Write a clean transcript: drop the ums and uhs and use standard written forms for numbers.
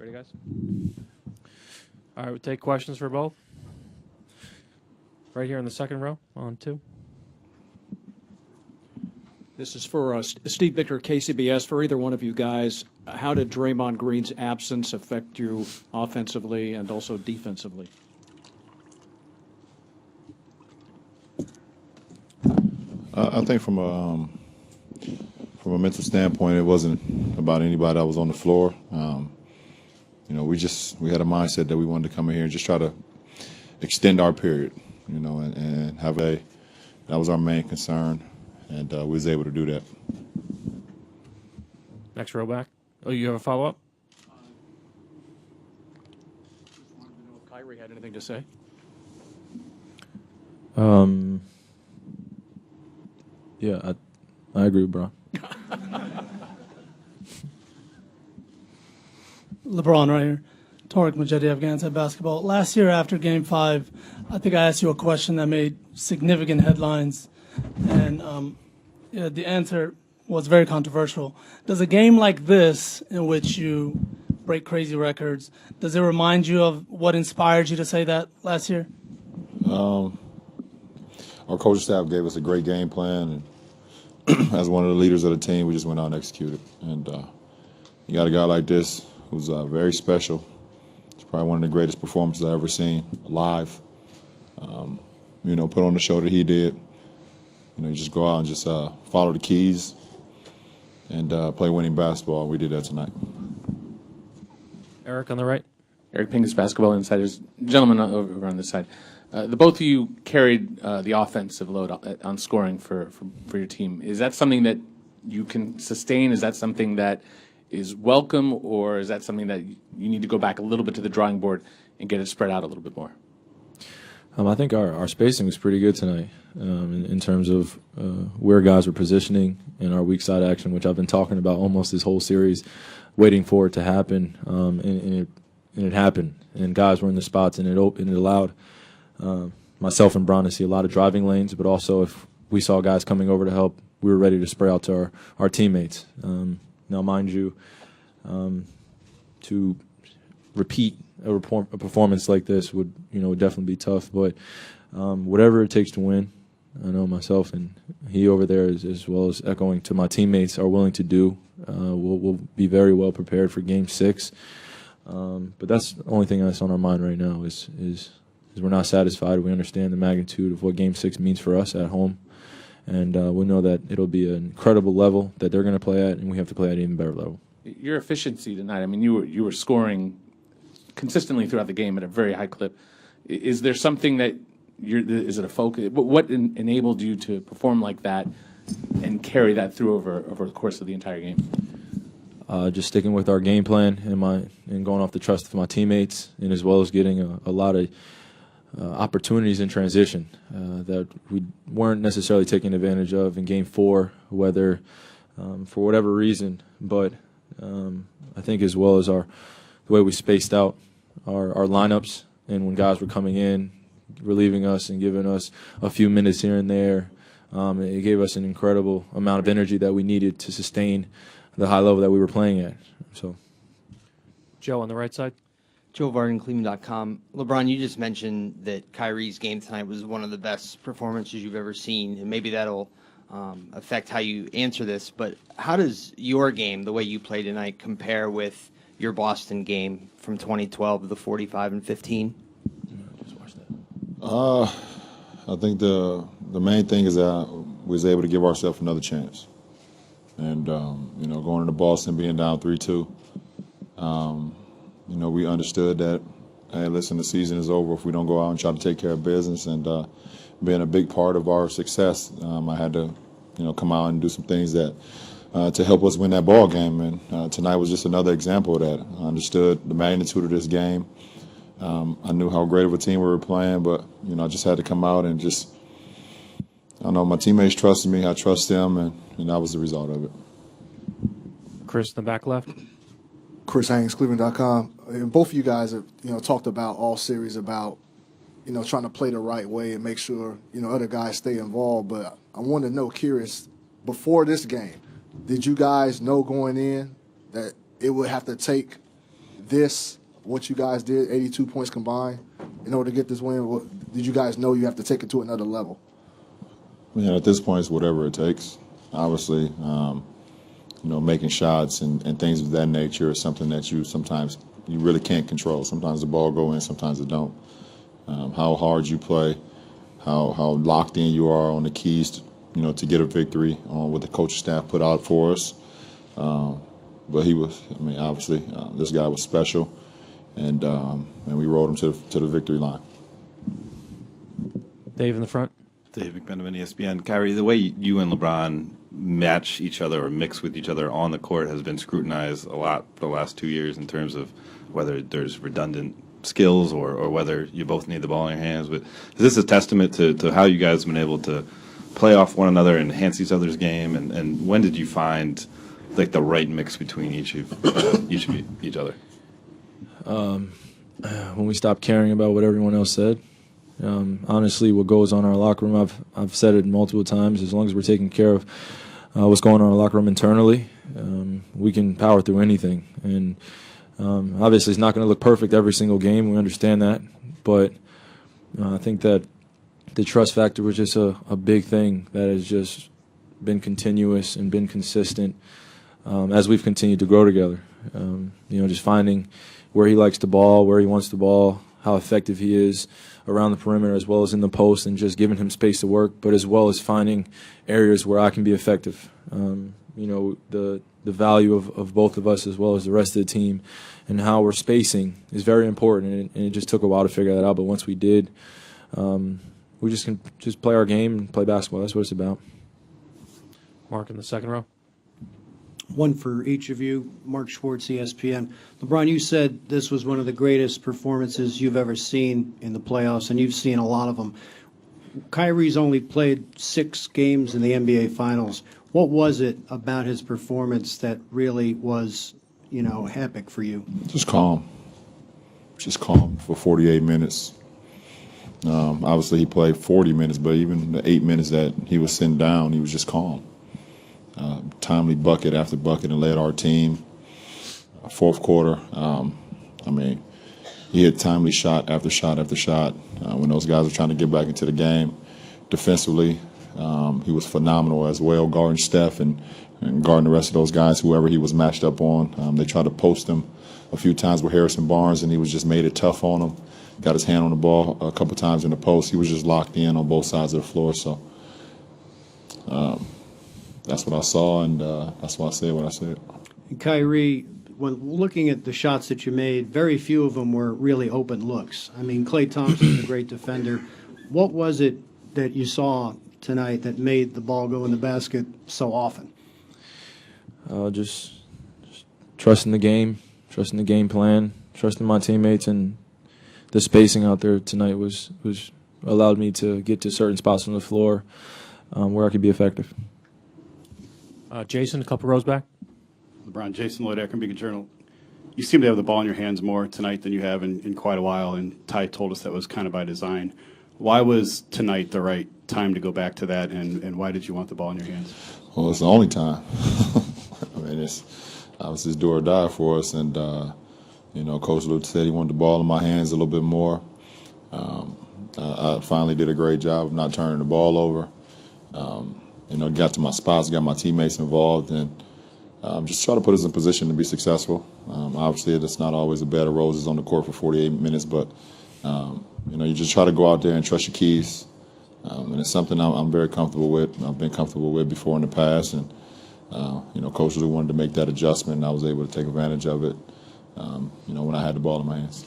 Ready, guys? All right, we'll take questions for both. Right here in the second row on 2. This is for Steve Victor, KCBS. For either one of you guys, how did Draymond Green's absence affect you offensively and also defensively? I think from a mental standpoint, it wasn't about anybody that was on the floor. We had a mindset that we wanted to come in here and just try to extend our period, and have that was our main concern, and we was able to do that. Next row back. Oh, you have a follow-up? Just wanted to know if Kyrie had anything to say. Yeah, I agree with Bron. LeBron right here. Tariq Majedi, Afghanistan basketball. Last year after Game 5, I think I asked you a question that made significant headlines, and the answer was very controversial. Does a game like this, in which you break crazy records, does it remind you of what inspired you to say that last year? Our coaching staff gave us a great game plan, and as one of the leaders of the team, we just went out and executed. And you got a guy like this who's very special. It's probably one of the greatest performances I've ever seen live. Put on the show that he did. You just go out and just follow the keys and play winning basketball. We did that tonight. Eric on the right. Eric Pincus, Basketball Insiders. Gentlemen over on this side. The both of you carried the offensive load on scoring for your team. Is that something that you can sustain? Is that something that is welcome, or is that something that you need to go back a little bit to the drawing board and get it spread out a little bit more? I think our spacing was pretty good tonight in terms of where guys were positioning and our weak side action, which I've been talking about almost this whole series, waiting for it to happen, and it happened. And guys were in the spots, and it allowed myself and Bron to see a lot of driving lanes, but also if we saw guys coming over to help, we were ready to spray out to our teammates. Now, mind you, to repeat a performance like this would definitely be tough. But whatever it takes to win, I know myself and he over there, as well as echoing to my teammates, are willing to do. We'll be very well prepared for Game 6. But that's the only thing that's on our mind right now is we're not satisfied. We understand the magnitude of what Game 6 means for us at home. And we know that it'll be an incredible level that they're going to play at, and we have to play at an even better level. Your efficiency tonight, I mean, you were scoring consistently throughout the game at a very high clip. Is there something that is it a focus? What enabled you to perform like that and carry that through over the course of the entire game? Just sticking with our game plan and going off the trust of my teammates, and as well as getting a lot of opportunities in transition that we weren't necessarily taking advantage of in Game 4, whether for whatever reason. But I think as well as the way we spaced out our lineups, and when guys were coming in, relieving us and giving us a few minutes here and there, it gave us an incredible amount of energy that we needed to sustain the high level that we were playing at. So, Joe on the right side. Joe Varden, Cleveland.com. LeBron, you just mentioned that Kyrie's game tonight was one of the best performances you've ever seen, and maybe that'll affect how you answer this. But how does your game, the way you play tonight, compare with your Boston game from 2012, the 45 and 15? Just watch that. I think the main thing is that we was able to give ourselves another chance. And, going into Boston, being down 3-2, we understood that, hey, listen, the season is over if we don't go out and try to take care of business. And being a big part of our success, I had to, come out and do some things that to help us win that ball game. And tonight was just another example of that. I understood the magnitude of this game. I knew how great of a team we were playing, but, I just had to come out and just, I know my teammates trusted me, I trust them, and that was the result of it. Chris in the back left. Chris Haynes, Cleveland.com. And both of you guys have, talked about all series about, trying to play the right way and make sure, other guys stay involved. But I want to know, curious, before this game, did you guys know going in that it would have to take what you guys did, 82 points combined, in order to get this win? Did you guys know you have to take it to another level? At this point, it's whatever it takes. Obviously, making shots and things of that nature is something that sometimes you really can't control. Sometimes the ball go in, sometimes it don't. How hard you play, how locked in you are on the keys, to get a victory on what the coaching staff put out for us. But obviously, this guy was special, and we rode him to the victory line. Dave in the front. Dave McMenamin, ESPN. Kyrie, the way you and LeBron match each other or mix with each other on the court has been scrutinized a lot for the last 2 years in terms of whether there's redundant skills or whether you both need the ball in your hands. But is this a testament to how you guys have been able to play off one another and enhance each other's game? And when did you find the right mix between each other? When we stopped caring about what everyone else said. Honestly, what goes on in our locker room, I've said it multiple times, as long as we're taking care of what's going on in our locker room internally, we can power through anything. And obviously it's not going to look perfect every single game. We understand that. But I think that the trust factor was just a big thing that has just been continuous and been consistent as we've continued to grow together. Just finding where he likes the ball, where he wants the ball, how effective he is around the perimeter as well as in the post, and just giving him space to work, but as well as finding areas where I can be effective. The value of both of us as well as the rest of the team and how we're spacing is very important, and it just took a while to figure that out. But once we did, we just can just play our game and play basketball. That's what it's about. Mark in the second row. One for each of you. Mark Schwartz, ESPN. LeBron, you said this was one of the greatest performances you've ever seen in the playoffs, and you've seen a lot of them. Kyrie's only played 6 games in the NBA Finals. What was it about his performance that really was, epic for you? Just calm for 48 minutes. Obviously, he played 40 minutes, but even the 8 minutes that he was sitting down, he was just calm. Timely bucket after bucket and led our team. Fourth quarter, he hit timely shot after shot after shot when those guys were trying to get back into the game. Defensively, he was phenomenal as well, guarding Steph and guarding the rest of those guys, whoever he was matched up on. They tried to post him a few times with Harrison Barnes, and he was just made it tough on him. Got his hand on the ball a couple times in the post. He was just locked in on both sides of the floor. So that's what I saw, and that's why I said what I said. Kyrie, when looking at the shots that you made, very few of them were really open looks. Klay Thompson's a great defender. What was it that you saw tonight that made the ball go in the basket so often? Just trusting the game, trusting the game plan, trusting my teammates, and the spacing out there tonight was allowed me to get to certain spots on the floor where I could be effective. Jason, a couple rows back. LeBron, Jason Lloyd, Akron Beacon Journal. You seem to have the ball in your hands more tonight than you have in quite a while, and Ty told us that was kind of by design. Why was tonight the right time to go back to that, and why did you want the ball in your hands? Well, it's the only time. It's obviously do or die for us, and Coach Luke said he wanted the ball in my hands a little bit more. I finally did a great job of not turning the ball over. Got to my spots, got my teammates involved, and just try to put us in position to be successful. Obviously, it's not always a bed of roses on the court for 48 minutes, but you just try to go out there and trust your keys. And it's something I'm very comfortable with. I've been comfortable with before in the past, and Coach Luke wanted to make that adjustment, and I was able to take advantage of it. When I had the ball in my hands.